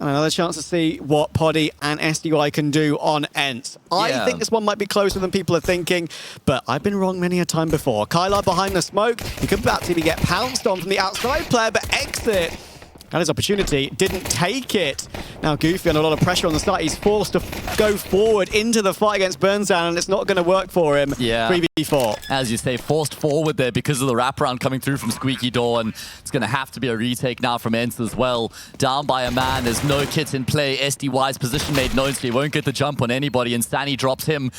And another chance to see what Poddy and SDY can do on ENCE. I think this one might be closer than people are thinking, but I've been wrong many a time before. Kylar behind the smoke. He could about to get pounced on from the outside player, but Exit had his opportunity, didn't take it. Now Goofy under a lot of pressure on the start. He's forced to go forward into the fight against Burndown, and it's not going to work for him. 3v4. As you say, forced forward there because of the wraparound coming through from Squeaky Door, and it's going to have to be a retake now from ENCE as well. Down by a man, there's no kit in play. SDY's position made known, so he won't get the jump on anybody, and Sani drops him.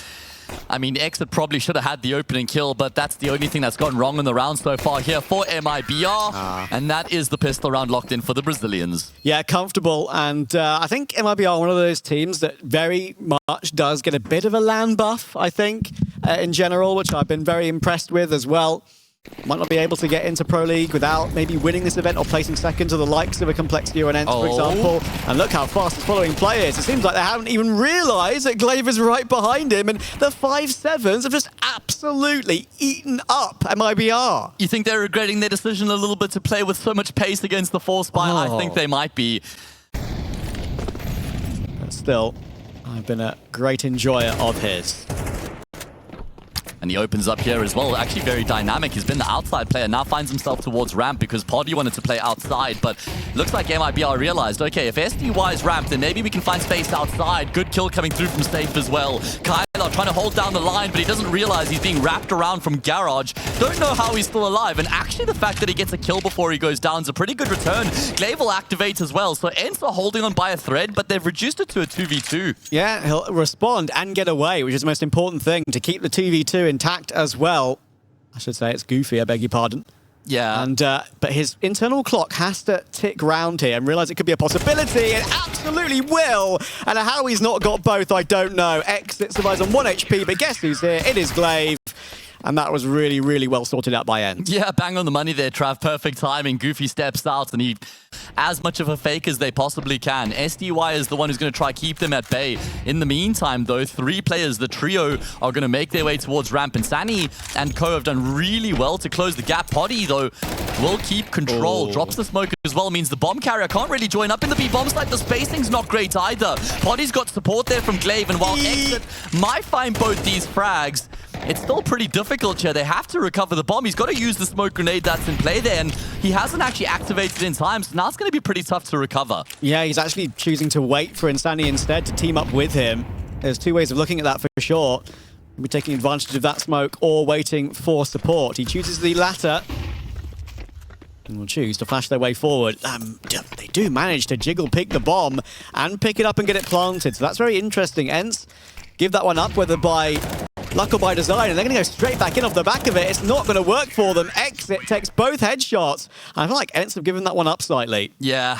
I mean, Exit probably should have had the opening kill, but that's the only thing that's gone wrong in the round so far here for MIBR. And that is the pistol round locked in for the Brazilians. Yeah, comfortable. And I think MIBR are one of those teams that very much does get a bit of a LAN buff, I think, in general, which I've been very impressed with as well. Might not be able to get into Pro League without maybe winning this event or placing second to the likes of a Complexity or an ENCE, for example. And look how fast the following play is. It seems like they haven't even realized that Glaive is right behind him, and the 5-7s have just absolutely eaten up MIBR. You think they're regretting their decision a little bit to play with so much pace against the Force Spy? I think they might be. But still, I've been a great enjoyer of his. And he opens up here as well. Actually very dynamic. He's been the outside player. Now finds himself towards ramp because Poddy wanted to play outside. But looks like MIBR realized, okay, if SDY is ramp, then maybe we can find space outside. Good kill coming through from Safe as well. Kylar trying to hold down the line, but he doesn't realize he's being wrapped around from Garage. Don't know how he's still alive. And actually the fact that he gets a kill before he goes down is a pretty good return. Glaive will activate as well. So ENCE are holding on by a thread, but they've reduced it to a 2v2. Yeah, he'll respond and get away, which is the most important thing, to keep the 2v2 intact as well. I should say it's Goofy, I beg your pardon. Yeah. And but his internal clock has to tick round here and realize it could be a possibility. It absolutely will. And how he's not got both, I don't know. Exit survives on 1 HP, but guess who's here? It is Glaive. And that was really, really well sorted out by ENCE. Yeah, bang on the money there, Trav. Perfect timing. Goofy steps out and he as much of a fake as they possibly can. SDY is the one who's going to try keep them at bay. In the meantime, though, 3 players, the trio, are going to make their way towards ramp. And Sani and Ko have done really well to close the gap. Poddy, though, will keep control. Drops the smoke as well. Means the bomb carrier can't really join up in the B bomb site. The spacing's not great either. Poddy's got support there from Glaive. And while Exit might find both these frags, it's still pretty difficult here. They have to recover the bomb. He's got to use the smoke grenade that's in play there, and he hasn't actually activated in time, so now it's going to be pretty tough to recover. Yeah, he's actually choosing to wait for Insani instead to team up with him. There's 2 ways of looking at that for sure. Maybe taking advantage of that smoke or waiting for support. He chooses the latter. And will choose to flash their way forward. They do manage to jiggle pick the bomb and pick it up and get it planted, so that's very interesting. ENCE give that one up, whether by luck or by design, and they're going to go straight back in off the back of it. It's not going to work for them. Exit takes both headshots. And I feel like ENCE have given that one up slightly. Yeah,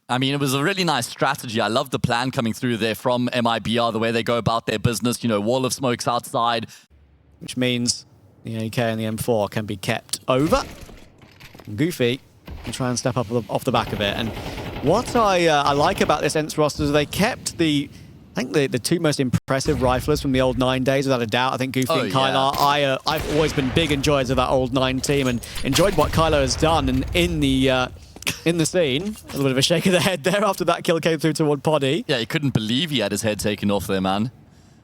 I mean, it was a really nice strategy. I love the plan coming through there from MIBR, the way they go about their business. You know, wall of smokes outside. Which means the AK and the M4 can be kept over. And Goofy can try and step up off the back of it. And what I like about this ENCE roster is they kept I think the 2 most impressive riflers from the old 9 days, without a doubt. I think Goofy and Kylar. Yeah. I've always been big enjoyers of that old 9 team and enjoyed what Kylar has done in the scene. A little bit of a shake of the head there after that kill came through toward Poddy. Yeah, he couldn't believe he had his head taken off there, man.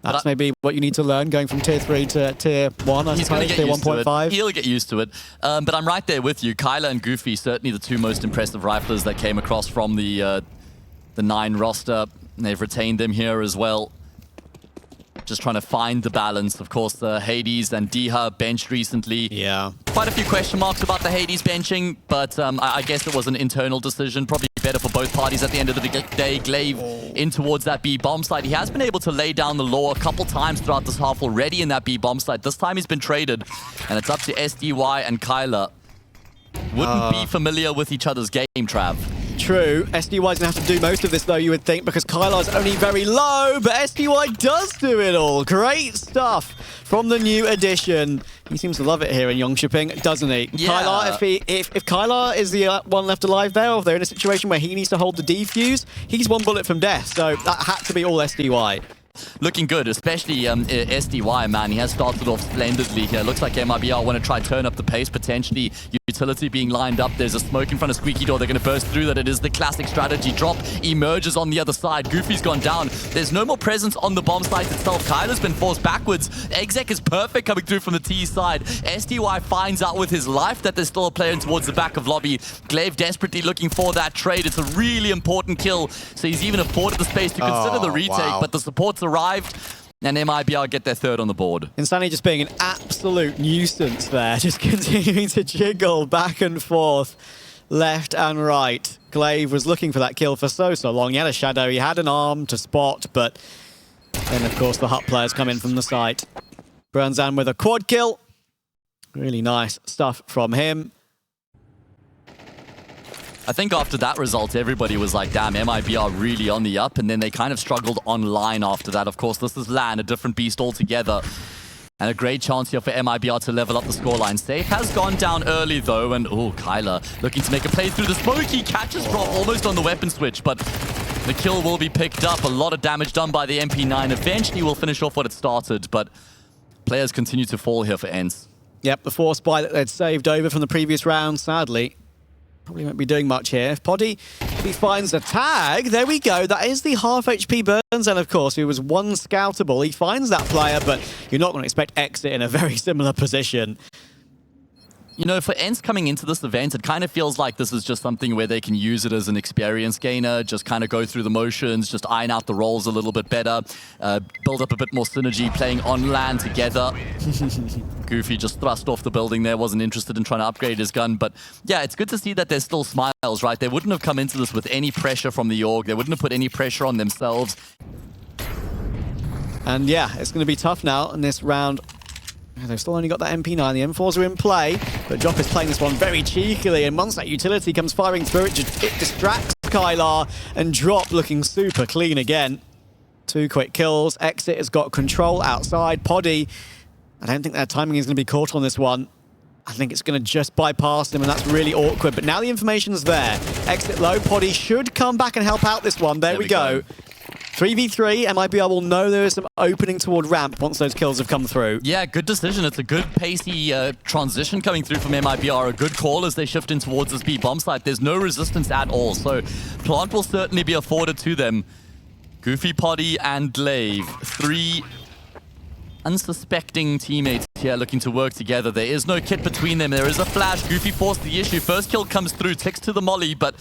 That's maybe what you need to learn going from tier 3 to tier 1, I suppose, tier 1.5. He'll get used to it. But I'm right there with you. Kylar and Goofy, certainly the 2 most impressive riflers that came across from the 9 roster. They've retained them here as well. Just trying to find the balance. Of course, the Hades and Diha benched recently. Yeah. Quite a few question marks about the Hades benching, but I guess it was an internal decision. Probably better for both parties at the end of the day. Glaive in towards that B bomb site. He has been able to lay down the law a couple times throughout this half already in that B bomb site. This time he's been traded, and it's up to SDY and Kylar. Wouldn't be familiar with each other's game, Trav. True. SDY's going to have to do most of this, though, you would think, because Kylar's only very low, but SDY does do it all. Great stuff from the new addition. He seems to love it here in Jönköping, doesn't he? Yeah. Kylar, if Kylar is the one left alive there, or if they're in a situation where he needs to hold the defuse, he's 1 bullet from death, so that had to be all SDY. looking good, especially SDY, man. He has started off splendidly here. Looks like MIBR want to try turn up the pace, potentially. Utility being lined up. There's a smoke in front of Squeaky Door. They're going to burst through that. It is the classic strategy. Drop emerges on the other side. Goofy's gone down. There's no more presence on the bomb site itself. Kyler's been forced backwards. Exec is perfect coming through from the T side. SDY finds out with his life that there's still a player towards the back of lobby. Glaive desperately looking for that trade. It's a really important kill. So he's even afforded the space to consider the retake, but the support's arrived. And MIBR get their third on the board. Insanity just being an absolute nuisance there, just continuing to jiggle back and forth, left and right. Glaive was looking for that kill for so long. He had a shadow, he had an arm to spot, but then, of course, the Hut players come in from the site. Burnzan with a quad kill. Really nice stuff from him. I think after that result, everybody was like, damn, MIBR really on the up, and then they kind of struggled online after that. Of course, this is LAN, a different beast altogether. And a great chance here for MIBR to level up the scoreline. Safe has gone down early, though, and Kyler looking to make a play through the smoke. He catches Drop almost on the weapon switch, but the kill will be picked up. A lot of damage done by the MP9. Eventually, will finish off what it started, but players continue to fall here for ENCE. Yep, the force buy that they'd saved over from the previous round, sadly. Probably won't be doing much here. Poddy, he finds the tag. There we go. That is the half HP Burns, and of course, he was one scoutable. He finds that player, but you're not going to expect Exit in a very similar position. You know, for ENCE coming into this event, it kind of feels like this is just something where they can use it as an experience gainer, just kind of go through the motions, just iron out the roles a little bit better, build up a bit more synergy, playing on LAN together. Goofy just thrust off the building there, wasn't interested in trying to upgrade his gun, but yeah, it's good to see that there's still smiles, right? They wouldn't have come into this with any pressure from the org, they wouldn't have put any pressure on themselves. And yeah, it's going to be tough now in this round. They've still only got that MP9. The M4s are in play, but Drop is playing this one very cheekily, and once that utility comes firing through, it distracts Kylar, and Drop looking super clean again. 2 quick kills. Exit has got control outside. Poddy, I don't think their timing is going to be caught on this one. I think it's going to just bypass him, and that's really awkward. But now the information's there. Exit low. Poddy should come back and help out this one. There we go. 3v3, MIBR will know there is some opening toward ramp once those kills have come through. Yeah, good decision. It's a good pacey transition coming through from MIBR. A good call as they shift in towards this B bomb site. There's no resistance at all, so plant will certainly be afforded to them. Goofy, Poddy, and Glaive. 3 unsuspecting teammates here looking to work together. There is no kit between them. There is a flash. Goofy forced the issue. First kill comes through, ticks to the molly, but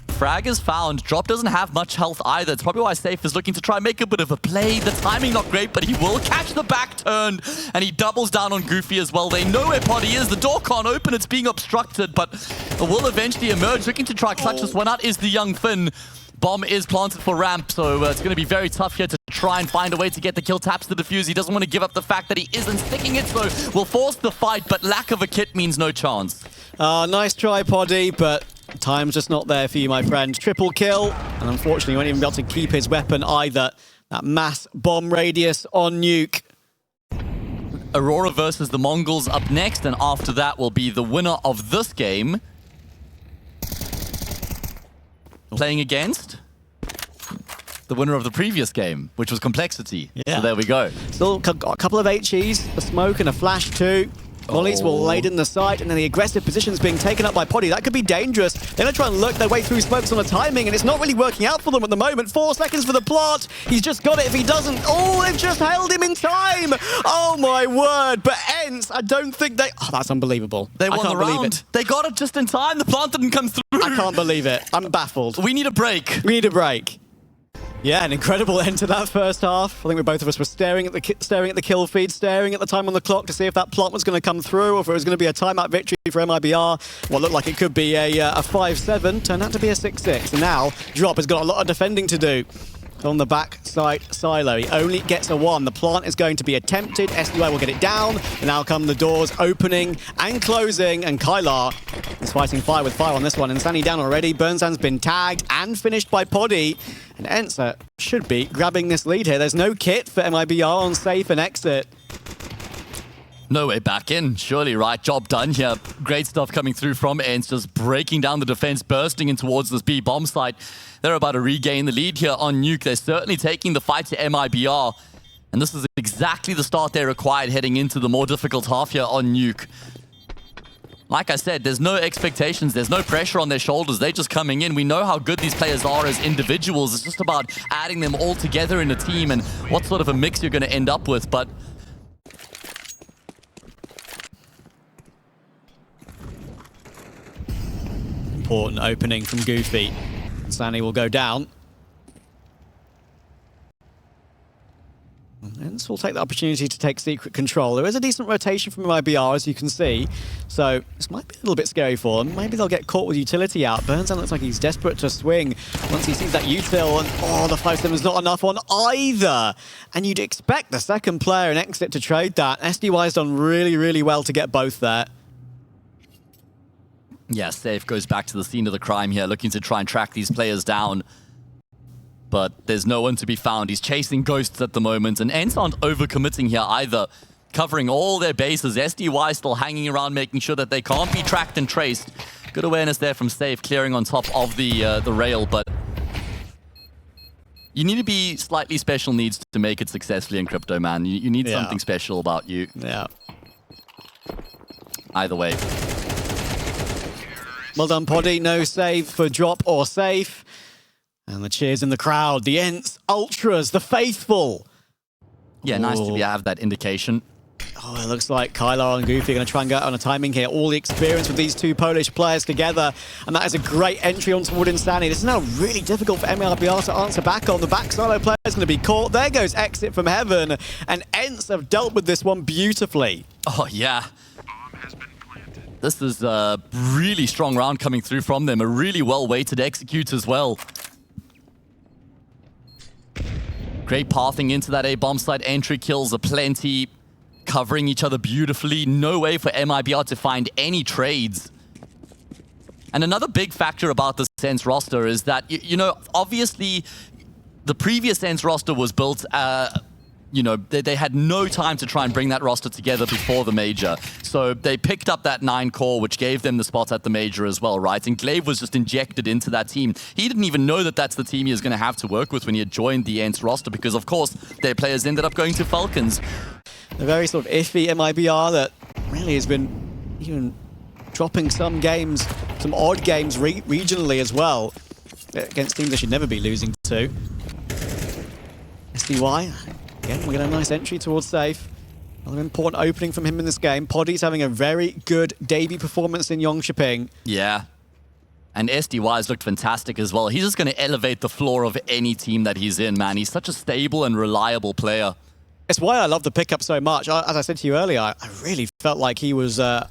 frag is found. Drop doesn't have much health either. It's probably why Safe is looking to try and make a bit of a play. The timing not great, but he will catch the back turn, and he doubles down on Goofy as well. They know where Poddy is. The door can't open. It's being obstructed, but it will eventually emerge. Looking to try clutch this one out is the young Finn. Bomb is planted for ramp, so it's going to be very tough here to try and find a way to get the kill. Taps the defuse. He doesn't want to give up the fact that he isn't sticking it, so will force the fight, but lack of a kit means no chance. Nice try, Poddy, but time's just not there for you, my friend. Triple kill, and unfortunately, he won't even be able to keep his weapon either. That mass bomb radius on Nuke. Aurora versus the Mongols up next, and after that will be the winner of this game playing against the winner of the previous game, which was Complexity. Yeah. So there we go. Still got a couple of HEs, a smoke and a flash too. Mollies will laid in the site, and then the aggressive position's being taken up by Poddy. That could be dangerous. They're going to try and lurk their way through smokes on the timing, and it's not really working out for them at the moment. 4 seconds for the plant. He's just got it if he doesn't. Oh, they've just held him in time. Oh, my word. But ENCE, I don't think they... Oh, that's unbelievable. They won the round. They got it just in time. The plant didn't come through. I can't believe it. I'm baffled. We need a break. We need a break. Yeah, an incredible end to that first half. I think both of us were staring at the kill feed, staring at the time on the clock to see if that plot was going to come through or if it was going to be a timeout victory for MIBR. What looked like it could be a 5-7, turned out to be a 6-6. And now, Drop has got a lot of defending to do. On the back side silo, he only gets a 1. The plant is going to be attempted. SDY will get it down. And now come the doors opening and closing. And Kylar is fighting fire with fire on this one. And Insanity down already. Burnzan's been tagged and finished by Poddy. And ENCE should be grabbing this lead here. There's no kit for MIBR on Safe and Exit. No way back in, surely, right? Job done here. Great stuff coming through from ENCE, just breaking down the defense, bursting in towards this B bomb site. They're about to regain the lead here on Nuke. They're certainly taking the fight to MIBR. And this is exactly the start they required heading into the more difficult half here on Nuke. Like I said, there's no expectations, there's no pressure on their shoulders. They're just coming in. We know how good these players are as individuals. It's just about adding them all together in a team and what sort of a mix you're going to end up with. But important opening from Goofy. Sunny will go down. ENCE will take the opportunity to take secret control. There is a decent rotation from MIBR, as you can see. So this might be a little bit scary for them. Maybe they'll get caught with utility out. Burnsan looks like he's desperate to swing once he sees that util. And oh, the 5-7 is not enough on either. And you'd expect the second player in Exit to trade that. SDY's done really, really well to get both there. yeah, Safe goes back to the scene of the crime here, looking to try and track these players down. But there's no one to be found. He's chasing ghosts at the moment, and ENCE aren't overcommitting here either. Covering all their bases. SDY still hanging around, making sure that they can't be tracked and traced. Good awareness there from Safe, clearing on top of the rail, but you need to be slightly special needs to make it successfully in crypto, man. You need something special about you. Yeah. Either way. Well done, Poddy. No save for drop or safe. And the cheers in the crowd. The ENCE Ultras, the faithful. Yeah, nice to have that indication. Oh, it looks like Kylar and Goofy are going to try and go out on a timing here. All the experience with these two Polish players together. And that is a great entry on toward Insanity. This is now really difficult for MIBR to answer back on. The back solo player is going to be caught. There goes Exit from Heaven. And ENCE have dealt with this one beautifully. Oh, yeah. This is a really strong round coming through from them. A really well-weighted execute as well. Great pathing into that A-bomb site. Entry kills aplenty. Covering each other beautifully. No way for MIBR to find any trades. And another big factor about this ENCE roster is that, you know, obviously the previous ENCE roster was built, you know, they had no time to try and bring that roster together before the major. So they picked up that 9 core, which gave them the spot at the major as well, right? And Glaive was just injected into that team. He didn't even know that that's the team he was going to have to work with when he had joined the ENCE roster, because of course their players ended up going to Falcons. A very sort of iffy MIBR that really has been even dropping some games, some odd games regionally as well, against teams they should never be losing to. SDY, again, we get a nice entry towards Safe. Another important opening from him in this game. Poddy's having a very good debut performance in Jönköping. Yeah. And SDY's looked fantastic as well. He's just going to elevate the floor of any team that he's in, man. He's such a stable and reliable player. It's why I love the pickup so much. As I said to you earlier, I really felt like he was an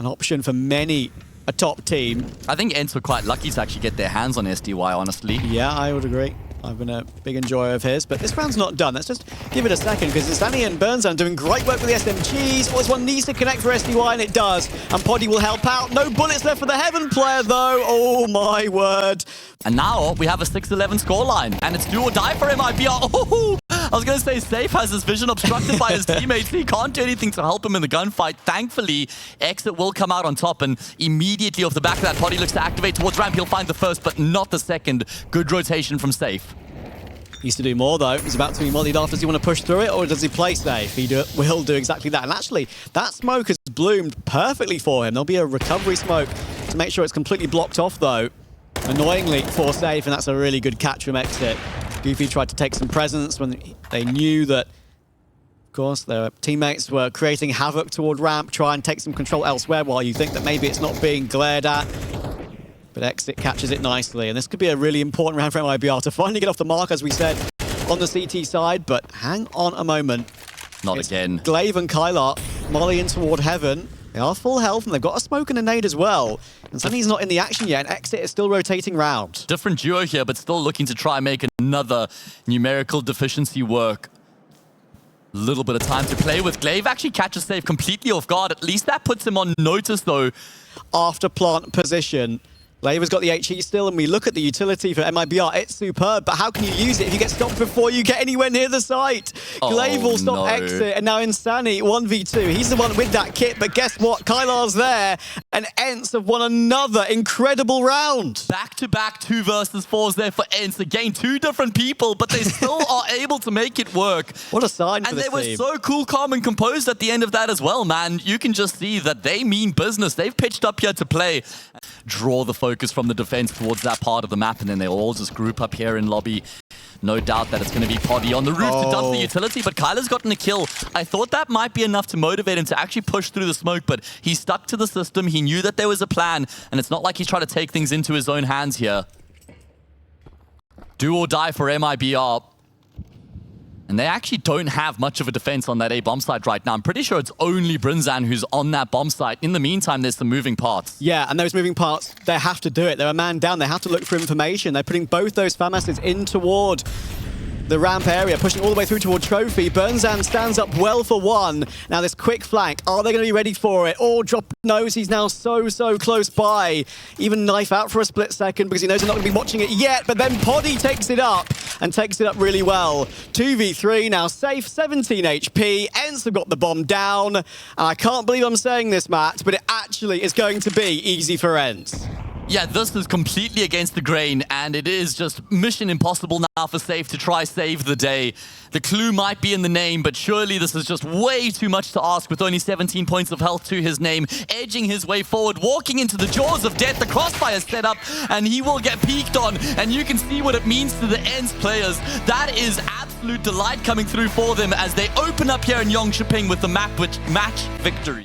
option for many a top team. I think ENCE were quite lucky to actually get their hands on SDY, honestly. Yeah, I would agree. I've been a big enjoyer of his, but this round's not done. Let's just give it a second, because Insanity and Burnsan doing great work with the SMGs. Always one needs to connect for SDY, and it does. And Poddy will help out. No bullets left for the Heaven player, though. Oh, my word. And now we have a 6-11 scoreline, and it's do or die for MIBR. Oh, I was going to say Safe has his vision obstructed by his teammates. He can't do anything to help him in the gunfight. Thankfully, Exit will come out on top, and immediately off the back of that, Poddy looks to activate towards ramp. He'll find the first, but not the second. Good rotation from Safe. He needs to do more, though. He's about to be mollied off. Does he want to push through it, or does he play safe? He will do exactly that. And actually, that smoke has bloomed perfectly for him. There'll be a recovery smoke to make sure it's completely blocked off, though. Annoyingly for Safe, and that's a really good catch from Exit. Goofy tried to take some presence when they knew that, of course, their teammates were creating havoc toward ramp, try and take some control elsewhere while you think that maybe it's not being glared at. But Exit catches it nicely, and this could be a really important round for MIBR to finally get off the mark, as we said, on the CT side. But hang on a moment. Not again. Glaive and Kylar molly in toward Heaven. They are full health, and they've got a smoke and a nade as well. And Sunny's not in the action yet, and Exit is still rotating round. Different duo here, but still looking to try and make another numerical deficiency work. Little bit of time to play with. Glaive actually catches Safe completely off guard. At least that puts him on notice, though. After plant position. Laver's got the HE still, and we look at the utility for MIBR. It's superb, but how can you use it if you get stopped before you get anywhere near the site? Glaive will stop exit, and now ENCE 1v2. He's the one with that kit, but guess what? Kylar's there, and ENCE have won another incredible round. Back-to-back 2 versus 4s there for ENCE. Again, 2 different people, but they still are able to make it work. What a sign for and this they were team. so cool, calm, and composed at the end of that as well, man. You can just see that they mean business. They've pitched up here to play. Draw the focus from the defense towards that part of the map, and then they'll all just group up here in lobby. No doubt that it's going to be Poddy on the roof to dump the utility, but Kyler's gotten a kill. I thought that might be enough to motivate him to actually push through the smoke, but he stuck to the system. He knew that there was a plan, and it's not like he's trying to take things into his own hands here. Do or die for MIBR. And they actually don't have much of a defense on that A bomb site right now. I'm pretty sure it's only Brinzan who's on that bomb site. In the meantime, there's some moving parts. Yeah, and those moving parts, they have to do it. They're a man down. They have to look for information. They're putting both those FAMASs in toward the ramp area, pushing all the way through toward Trophy. Burnzan stands up well for one. Now this quick flank, are they going to be ready for it? Or drop nose, he's now so close by. Even knife out for a split second because he knows they're not going to be watching it yet, but then Poddy takes it up and takes it up really well. 2v3 now safe, 17 HP. ENCE have got the bomb down. And I can't believe I'm saying this, Matt, but it actually is going to be easy for ENCE. Yeah, this is completely against the grain, and it is just mission impossible now for Safe to try save the day. The clue might be in the name, but surely this is just way too much to ask with only 17 points of health to his name, edging his way forward, walking into the jaws of death. The crossfire set up, and he will get peeked on, and you can see what it means to the ENCE players. That is absolute delight coming through for them as they open up here in Jönköping with the match victory.